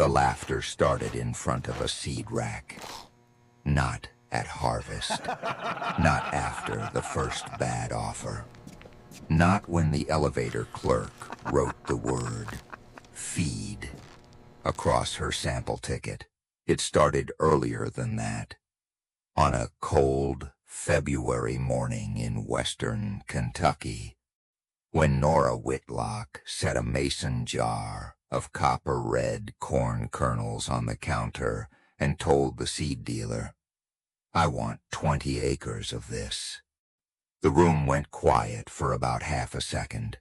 The laughter started in front of a seed rack. Not at harvest. Not after the first bad offer. Not when the elevator clerk wrote the word feed across her sample ticket. It started earlier than that. On a cold February morning in western Kentucky, when Nora Whitlock set a mason jar of copper-red corn kernels on the counter and told the seed dealer, "I want 20 acres of this." The room went quiet for about half a second.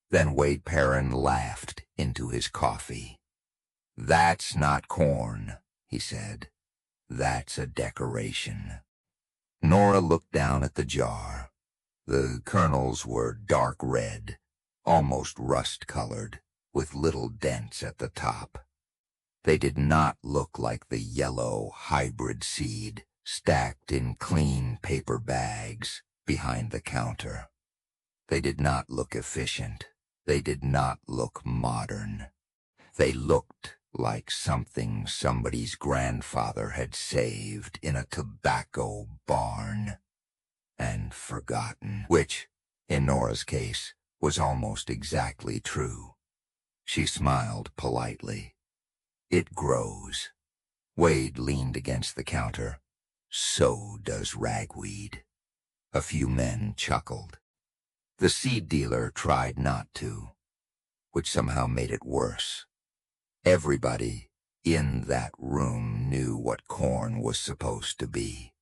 Then Wade Perrin laughed into his coffee. "That's not corn," he said. "That's a decoration." Nora looked down at the jar. The kernels were dark red, almost rust-colored, with little dents at the top. They did not look like the yellow hybrid seed stacked in clean paper bags behind the counter. They did not look efficient. They did not look modern. They looked like something somebody's grandfather had saved in a tobacco barn and forgotten, which, in Nora's case, was almost exactly true. She smiled politely. "It grows." Wade leaned against the counter. "So does ragweed." A few men chuckled. The seed dealer tried not to, which somehow made it worse. Everybody in that room knew what corn was supposed to be.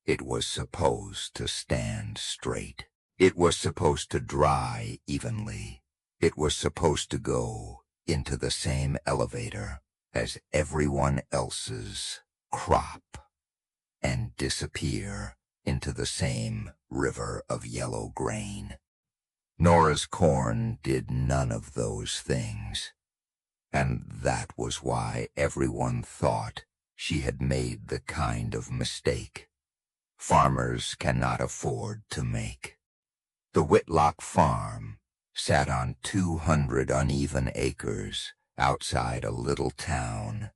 It was supposed to stand straight. It was supposed to dry evenly. It was supposed to go into the same elevator as everyone else's crop and disappear into the same river of yellow grain. Nora's corn did none of those things, and that was why everyone thought she had made the kind of mistake farmers cannot afford to make. The Whitlock farm sat on 200 uneven acres outside a little town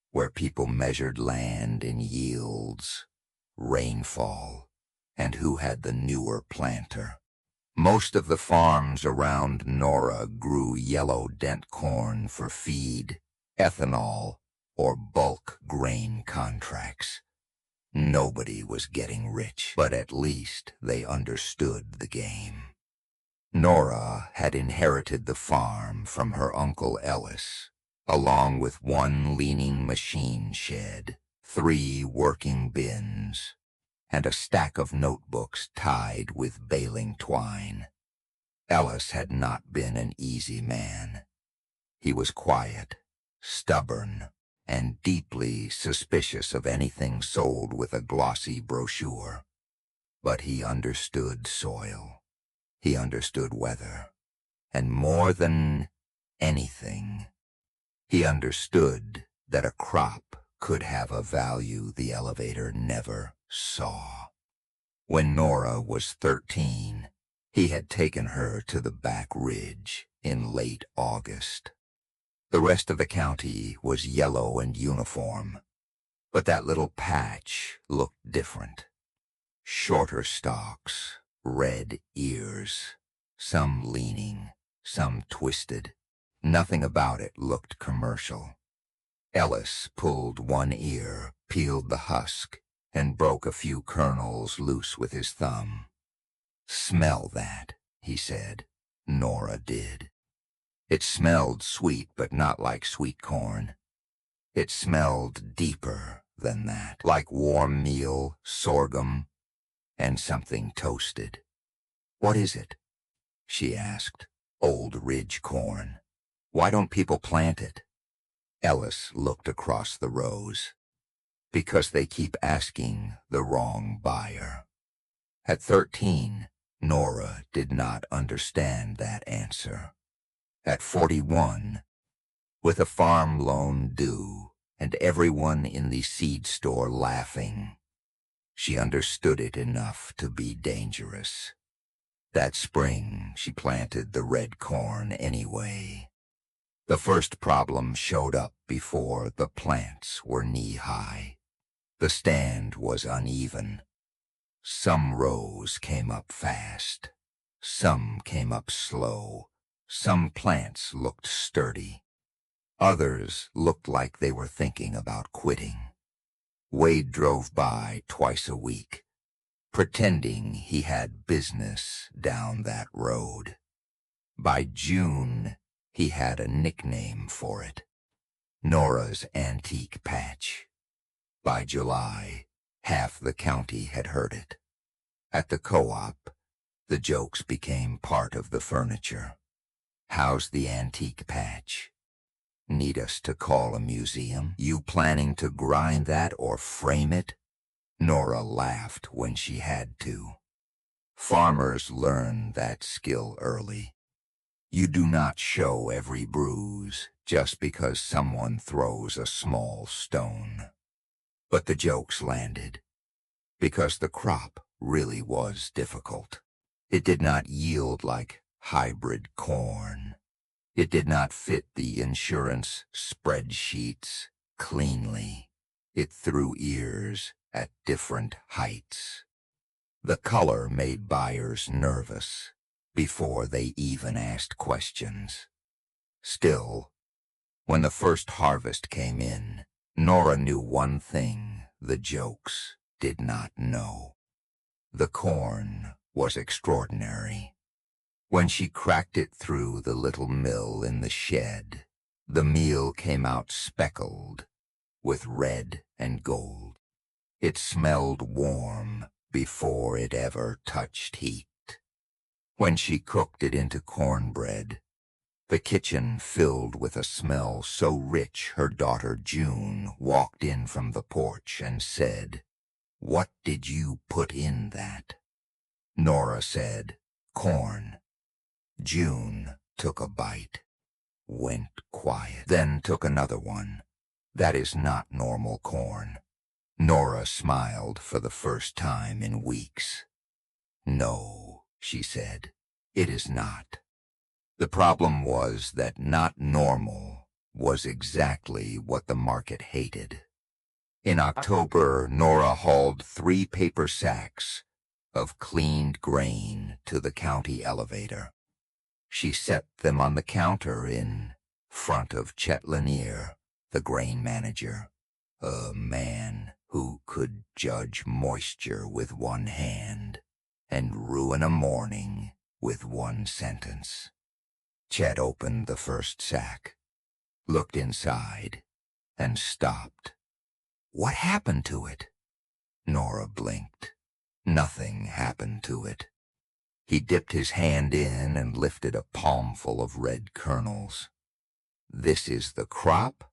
where people measured land in yields, rainfall, and who had the newer planter. Most of the farms around Nora grew yellow dent corn for feed, ethanol, or bulk grain contracts. Nobody was getting rich, but at least they understood the game. Nora had inherited the farm from her Uncle Ellis, along with one leaning machine shed, 3 working bins, and a stack of notebooks tied with baling twine. Ellis had not been an easy man. He was quiet, stubborn, and deeply suspicious of anything sold with a glossy brochure. But he understood soil. He understood weather. And more than anything, he understood that a crop could have a value the elevator never saw. When Nora was 13, he had taken her to the back ridge in late August. The rest of the county was yellow and uniform, but that little patch looked different. Shorter stalks, red ears, some leaning, some twisted. Nothing about it looked commercial. Ellis pulled one ear, peeled the husk, and broke a few kernels loose with his thumb. "Smell that," he said. Nora did. It smelled sweet, but not like sweet corn. It smelled deeper than that, like warm meal, sorghum, and something toasted. "What is it?" she asked. "Old ridge corn. Why don't people plant it?" Ellis looked across the rows. "Because they keep asking the wrong buyer." At 13, Nora did not understand that answer. At 41, with a farm loan due and everyone in the seed store laughing, she understood it enough to be dangerous. That spring, she planted the red corn anyway. The first problem showed up before the plants were knee-high. The stand was uneven. Some rows came up fast. Some came up slow. Some plants looked sturdy. Others looked like they were thinking about quitting. Wade drove by twice a week, pretending he had business down that road. By June, he had a nickname for it: Nora's Antique Patch. By July, half the county had heard it. At the co-op, the jokes became part of the furniture. How's the antique patch? Need us to call a museum? You planning to grind that or frame it? Nora laughed when she had to. Farmers learn that skill early. You do not show every bruise just because someone throws a small stone. But the jokes landed, because the crop really was difficult. It did not yield like hybrid corn. It did not fit the insurance spreadsheets cleanly. It threw ears at different heights. The color made buyers nervous before they even asked questions. Still, when the first harvest came in, Nora knew one thing the jokes did not know. The corn was extraordinary. When she cracked it through the little mill in the shed, the meal came out speckled with red and gold. It smelled warm before it ever touched heat. When she cooked it into cornbread, the kitchen filled with a smell so rich her daughter June walked in from the porch and said, "What did you put in that?" Nora said, "Corn." June took a bite, went quiet, then took another one. "That is not normal corn." Nora smiled for the first time in weeks. "No," she said, "it is not." The problem was that not normal was exactly what the market hated. In October, Nora hauled 3 paper sacks of cleaned grain to the county elevator. She set them on the counter in front of Chet Lanier, the grain manager, a man who could judge moisture with one hand and ruin a morning with one sentence. Chet opened the first sack, looked inside, and stopped. "What happened to it?" Nora blinked. Nothing happened to it. He dipped his hand in and lifted a palmful of red kernels. "This is the crop?"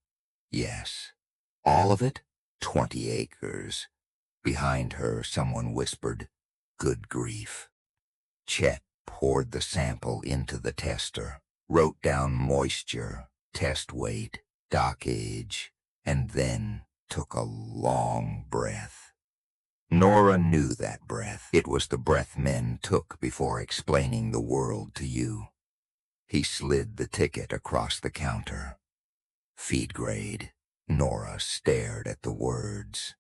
"Yes." "All of it?" 20 acres. Behind her, someone whispered, "Good grief." Chet poured the sample into the tester, wrote down moisture, test weight, dock age, and then took a long breath. Nora knew that breath. It was the breath men took before explaining the world to you. He slid the ticket across the counter. "Feed grade." Nora stared at the words.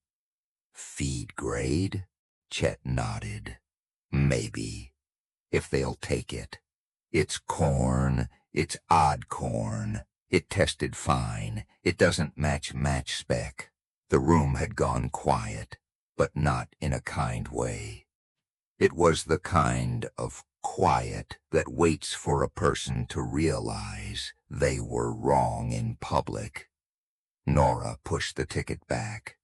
"Feed grade?" Chet nodded. "Maybe, if they'll take it. It's corn. It's odd corn. It tested fine. It doesn't match spec." The room had gone quiet, but not in a kind way. It was the kind of quiet that waits for a person to realize they were wrong in public. Nora pushed the ticket back.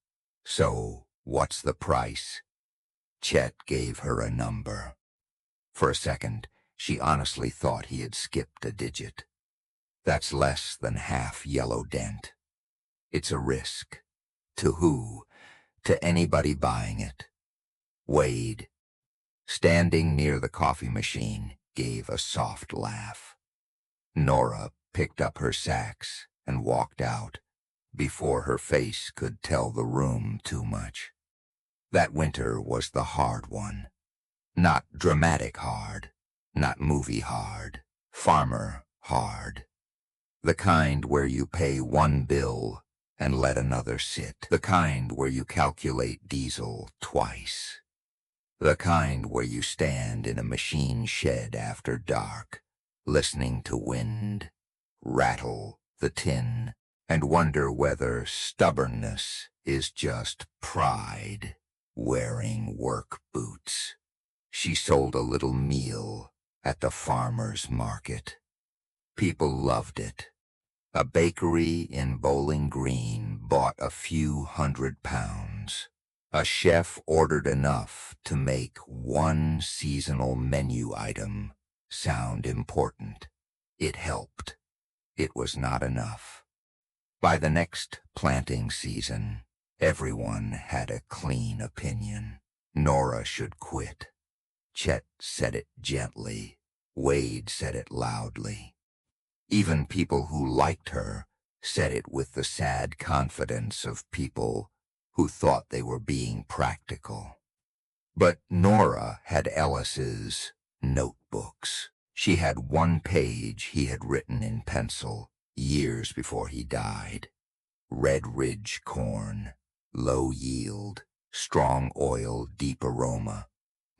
"So, what's the price?" Chet gave her a number. For a second, she honestly thought he had skipped a digit. "That's less than half yellow dent." "It's a risk." To who? To anybody buying it. Wade, standing near the coffee machine, gave a soft laugh. Nora picked up her sacks and walked out before her face could tell the room too much. That winter was the hard one. Not dramatic hard, not movie hard, farmer hard. The kind where you pay one bill and let another sit. The kind where you calculate diesel twice. The kind where you stand in a machine shed after dark, listening to wind rattle the tin, and wonder whether stubbornness is just pride wearing work boots. She sold a little meal at the farmer's market. People loved it. A bakery in Bowling Green bought a few £100. A chef ordered enough to make one seasonal menu item sound important. It helped. It was not enough. By the next planting season, everyone had a clean opinion. Nora should quit. Chet said it gently. Wade said it loudly. Even people who liked her said it with the sad confidence of people who thought they were being practical. But Nora had Ellis's notebooks. She had one page he had written in pencil years before he died. Red Ridge corn, low yield, strong oil, deep aroma,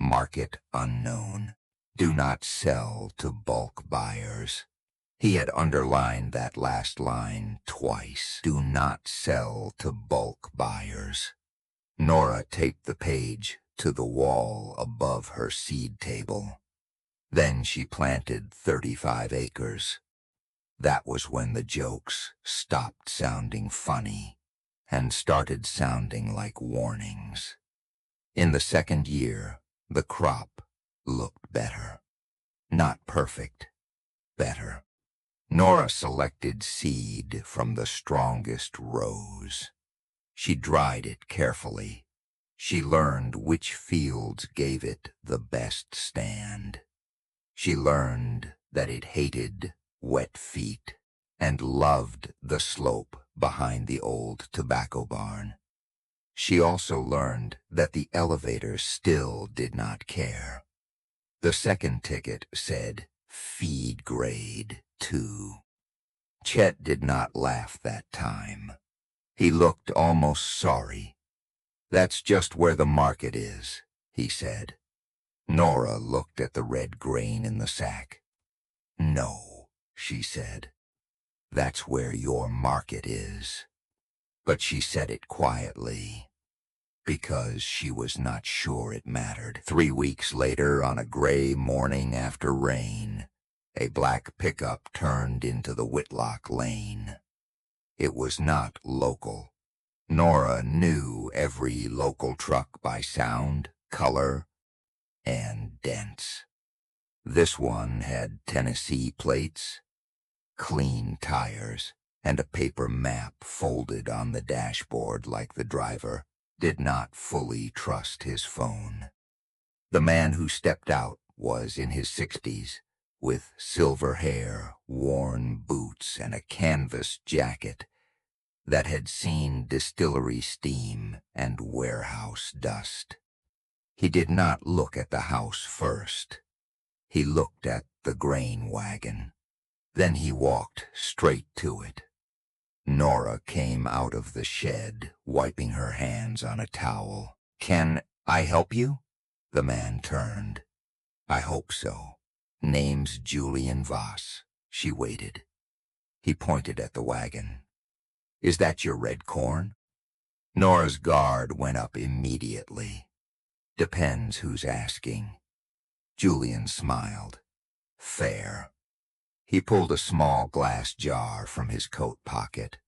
market unknown. Do not sell to bulk buyers. He had underlined that last line twice. Do not sell to bulk buyers. Nora taped the page to the wall above her seed table. Then she planted 35 acres. That was when the jokes stopped sounding funny and started sounding like warnings. In the second year, the crop looked better. Not perfect, better. Nora selected seed from the strongest rows. She dried it carefully. She learned which fields gave it the best stand. She learned that it hated wet feet and loved the slope behind the old tobacco barn. She also learned that the elevator still did not care. The second ticket said, "Feed grade 2. Chet did not laugh that time. He looked almost sorry. "That's just where the market is," he said. Nora looked at the red grain in the sack. "No," she said. "That's where your market is." But she said it quietly, because she was not sure it mattered. 3 weeks later, on a gray morning after rain, a black pickup turned into the Whitlock lane. It was not local. Nora knew every local truck by sound, color, and dents. This one had Tennessee plates, clean tires, and a paper map folded on the dashboard like the driver did not fully trust his phone. The man who stepped out was in his 60s, with silver hair, worn boots, and a canvas jacket that had seen distillery steam and warehouse dust. He did not look at the house first. He looked at the grain wagon. Then he walked straight to it. Nora came out of the shed, wiping her hands on a towel. "Can I help you?" The man turned. "I hope so. Name's Julian Voss." She waited. He pointed at the wagon. "Is that your red corn?" Nora's guard went up immediately. "Depends who's asking." Julian smiled. "Fair." He pulled a small glass jar from his coat pocket.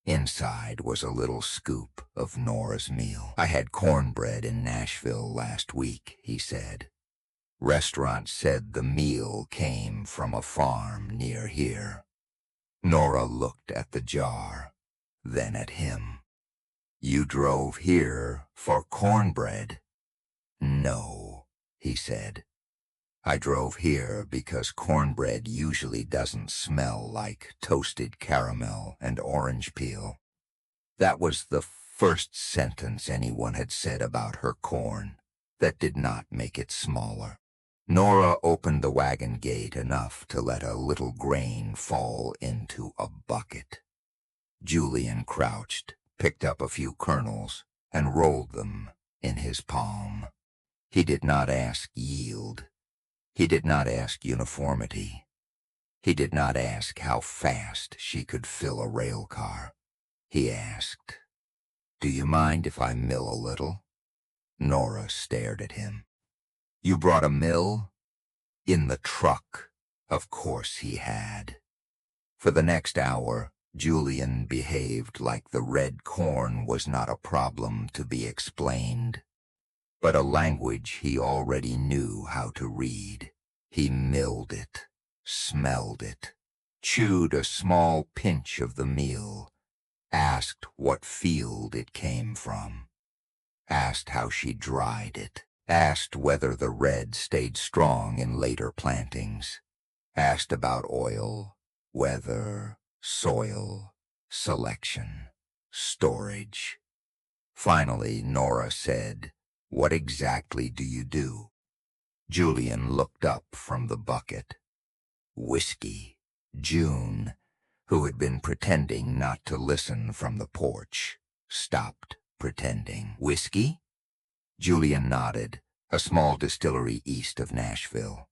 Inside was a little scoop of Nora's meal. "I had cornbread in Nashville last week," he said. "Restaurant said the meal came from a farm near here." Nora looked at the jar, then at him. "You drove here for cornbread?" "No," he said. "I drove here because cornbread usually doesn't smell like toasted caramel and orange peel." That was the first sentence anyone had said about her corn that did not make it smaller. Nora opened the wagon gate enough to let a little grain fall into a bucket. Julian crouched, picked up a few kernels, and rolled them in his palm. He did not ask yield. He did not ask uniformity. He did not ask how fast she could fill a rail car. He asked, "Do you mind if I mill a little?" Nora stared at him. "You brought a mill?" In the truck. Of course he had. For the next hour, Julian behaved like the red corn was not a problem to be explained, but a language he already knew how to read. He milled it, smelled it, chewed a small pinch of the meal, asked what field it came from, asked how she dried it, asked whether the red stayed strong in later plantings, asked about oil, weather, soil, selection, storage. Finally, Nora said, "What exactly do you do?" Julian looked up from the bucket. Whiskey. June, who had been pretending not to listen from the porch, stopped pretending. "Whiskey?" Julian nodded. "A small distillery east of Nashville.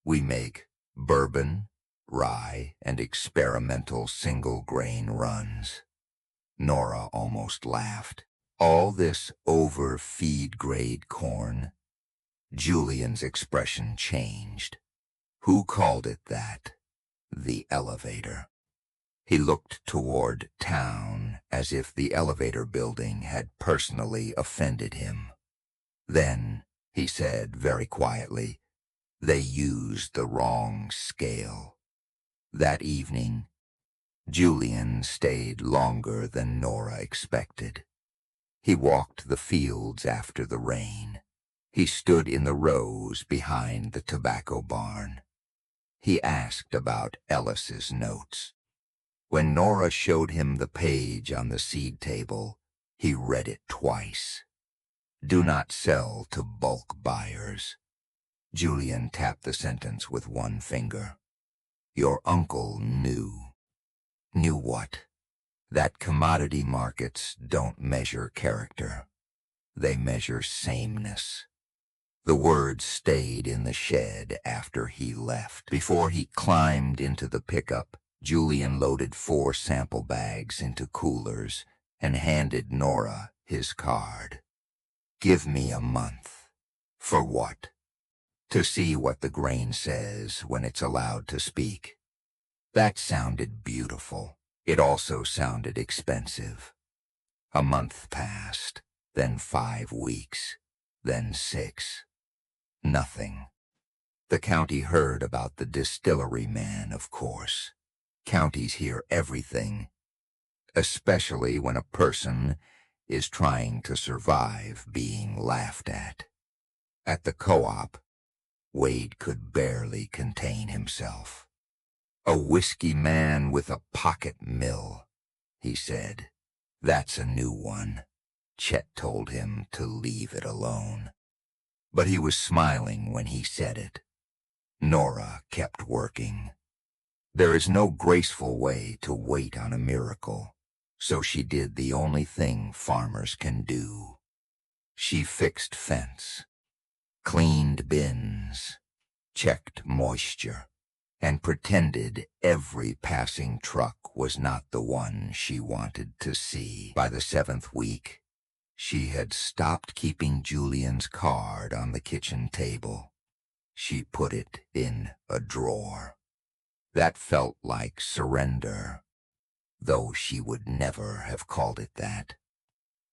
We make bourbon, rye, and experimental single-grain runs." Nora almost laughed. "All this over-feed-grade corn?" Julian's expression changed. "Who called it that?" "The elevator." He looked toward town as if the elevator building had personally offended him. Then, he said very quietly, "They used the wrong scale." That evening, Julian stayed longer than Nora expected. He walked the fields after the rain. He stood in the rows behind the tobacco barn. He asked about Ellis's notes. When Nora showed him the page on the seed table, he read it twice. "Do not sell to bulk buyers." Julian tapped the sentence with one finger. "Your uncle knew." "Knew what?" "That commodity markets don't measure character. They measure sameness." The words stayed in the shed after he left. Before he climbed into the pickup, Julian loaded 4 sample bags into coolers and handed Nora his card. "Give me a month." "For what?" "To see what the grain says when it's allowed to speak." That sounded beautiful. It also sounded expensive. A month passed, then 5 weeks, then 6. Nothing. The county heard about the distillery man, of course. Counties hear everything, especially when a person is trying to survive being laughed at. At the co-op, Wade could barely contain himself. "A whiskey man with a pocket mill," he said. "That's a new one." Chet told him to leave it alone. But he was smiling when he said it. Nora kept working. There is no graceful way to wait on a miracle, so she did the only thing farmers can do. She fixed fence, cleaned bins, checked moisture, and pretended every passing truck was not the one she wanted to see. By the 7th week, she had stopped keeping Julian's card on the kitchen table. She put it in a drawer. That felt like surrender, though she would never have called it that.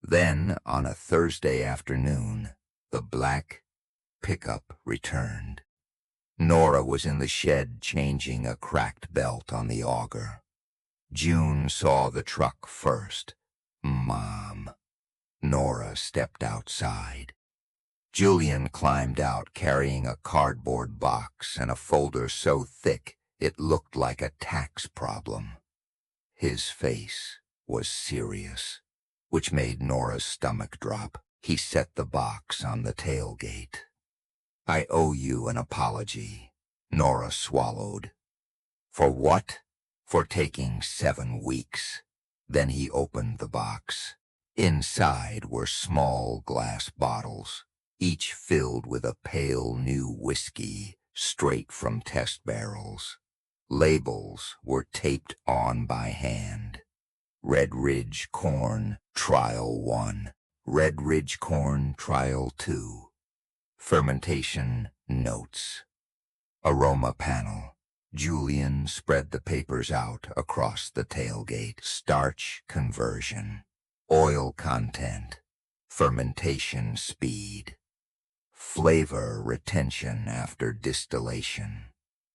Then, on a Thursday afternoon, the black pickup returned. Nora was in the shed changing a cracked belt on the auger. June saw the truck first. "Mom." Nora stepped outside. Julian climbed out carrying a cardboard box and a folder so thick it looked like a tax problem. His face was serious, which made Nora's stomach drop. He set the box on the tailgate. I owe you an apology, Nora swallowed. For what? For taking 7 weeks. Then he opened the box. Inside were small glass bottles, each filled with a pale new whiskey straight from test barrels. Labels were taped on by hand. Red Ridge Corn, Trial 1. Red Ridge Corn, Trial 2. Fermentation Notes. Aroma Panel. Julian spread the papers out across the tailgate. Starch conversion. Oil content. Fermentation speed. Flavor retention after distillation.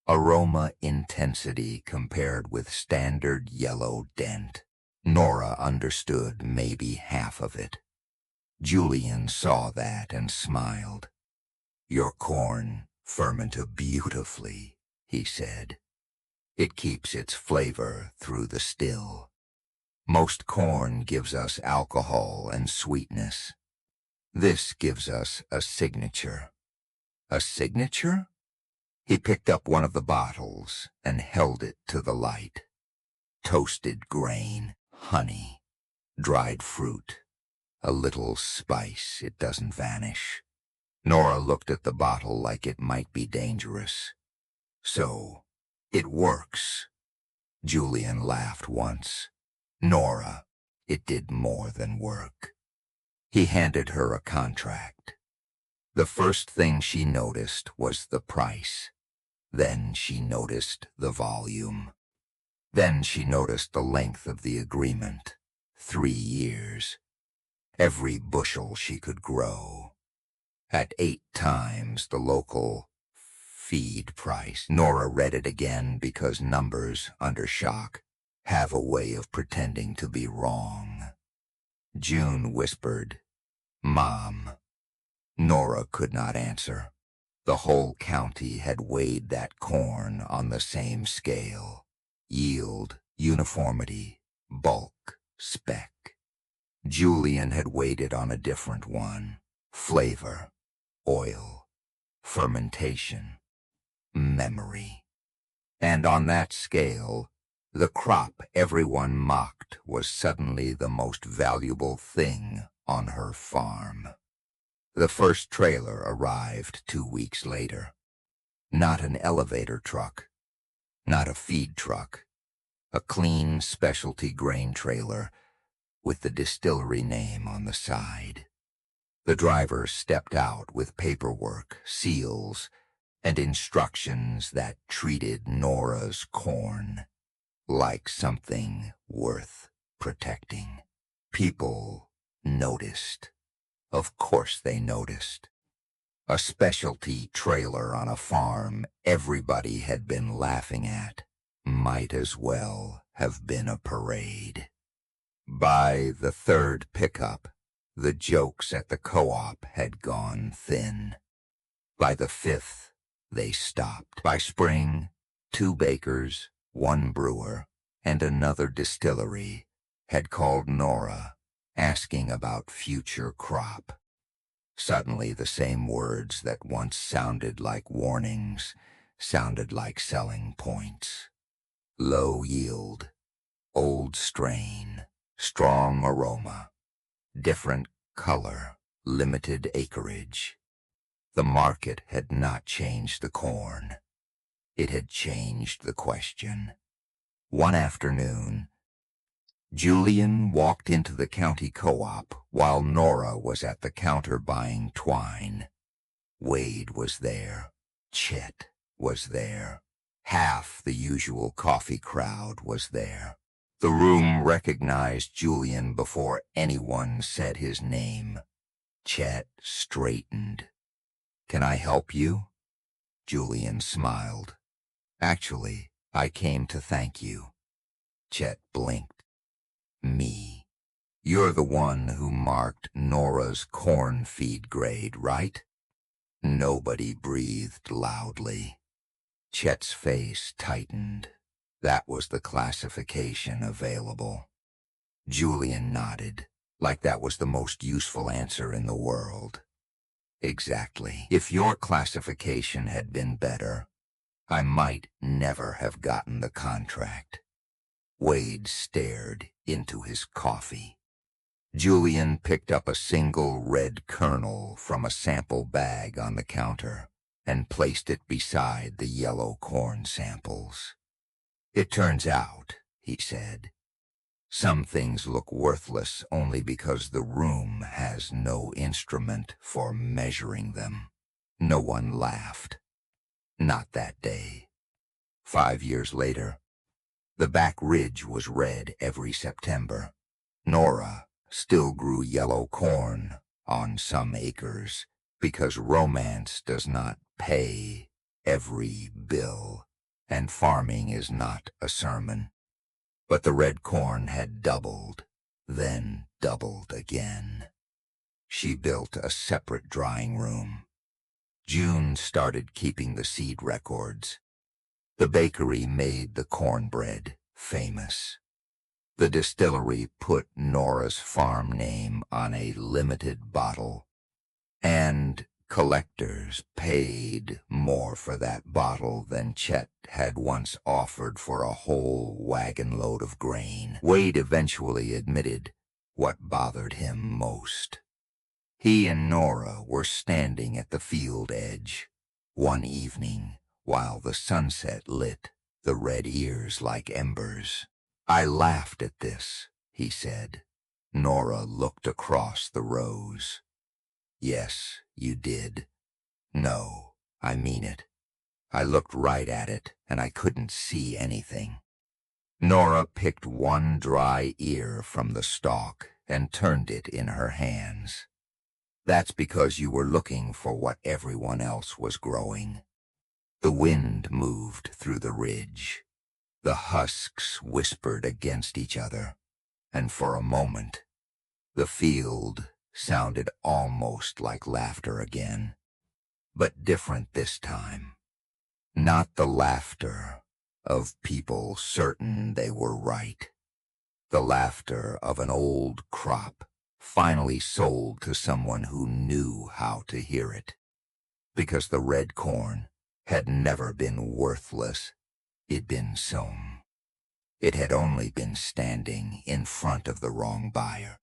Aroma intensity compared with standard yellow dent. Nora understood maybe half of it. Julian saw that and smiled. Your corn fermented beautifully, he said. It keeps its flavor through the still. Most corn gives us alcohol and sweetness. This gives us a signature. A signature? He picked up one of the bottles and held it to the light. Toasted grain, honey, dried fruit, a little spice, it doesn't vanish. Nora looked at the bottle like it might be dangerous. So, it works. Julian laughed once. Nora, it did more than work. He handed her a contract. The first thing she noticed was the price. Then she noticed the volume. Then she noticed the length of the agreement. 3 years. Every bushel she could grow. At 8 times the local feed price. Nora read it again because numbers, under shock, have a way of pretending to be wrong. June whispered, "Mom." Nora could not answer. The whole county had weighed that corn on the same scale. Yield, uniformity, bulk, spec. Julian had weighed it on a different one. Flavor, oil, fermentation, memory. And on that scale, the crop everyone mocked was suddenly the most valuable thing on her farm. The first trailer arrived 2 weeks later. Not an elevator truck, not a feed truck, a clean specialty grain trailer with the distillery name on the side. The driver stepped out with paperwork, seals, and instructions that treated Nora's corn like something worth protecting. People noticed. Of course they noticed. A specialty trailer on a farm everybody had been laughing at might as well have been a parade. By the 3rd pickup, the jokes at the co-op had gone thin. By the 5th, they stopped. By spring, 2 bakers, 1 brewer, and another distillery had called Nora, asking about future crop. Suddenly the same words that once sounded like warnings sounded like selling points. Low yield, old strain, strong aroma, different color, limited acreage. The market had not changed the corn. It had changed the question. One afternoon, Julian walked into the county co-op while Nora was at the counter buying twine. Wade was there. Chet was there. Half the usual coffee crowd was there. The room recognized Julian before anyone said his name. Chet straightened. "Can I help you?" Julian smiled. "Actually, I came to thank you." Chet blinked. "Me? You're the one who marked Nora's corn feed grade, right?" Nobody breathed loudly. Chet's face tightened. That was the classification available. Julian nodded, like that was the most useful answer in the world. Exactly. If your classification had been better, I might never have gotten the contract. Wade stared into his coffee. Julian picked up a single red kernel from a sample bag on the counter and placed it beside the yellow corn samples. It turns out, he said, some things look worthless only because the room has no instrument for measuring them. No one laughed. Not that day. 5 years later, the back ridge was red every September. Nora still grew yellow corn on some acres because romance does not pay every bill, and farming is not a sermon. But the red corn had doubled, then doubled again. She built a separate drying room. June started keeping the seed records. The bakery made the cornbread famous. The distillery put Nora's farm name on a limited bottle, and collectors paid more for that bottle than Chet had once offered for a whole wagon load of grain. Wade eventually admitted what bothered him most. He and Nora were standing at the field edge one evening while the sunset lit the red ears like embers. I laughed at this, he said. Nora looked across the rows. Yes, you did. No, I mean it. I looked right at it, and I couldn't see anything. Nora picked one dry ear from the stalk and turned it in her hands. That's because you were looking for what everyone else was growing. The wind moved through the ridge. The husks whispered against each other, and for a moment, the field sounded almost like laughter again, but different this time. Not the laughter of people certain they were right. The laughter of an old crop finally sold to someone who knew how to hear it. Because the red corn had never been worthless, it'd been sown. It had only been standing in front of the wrong buyer.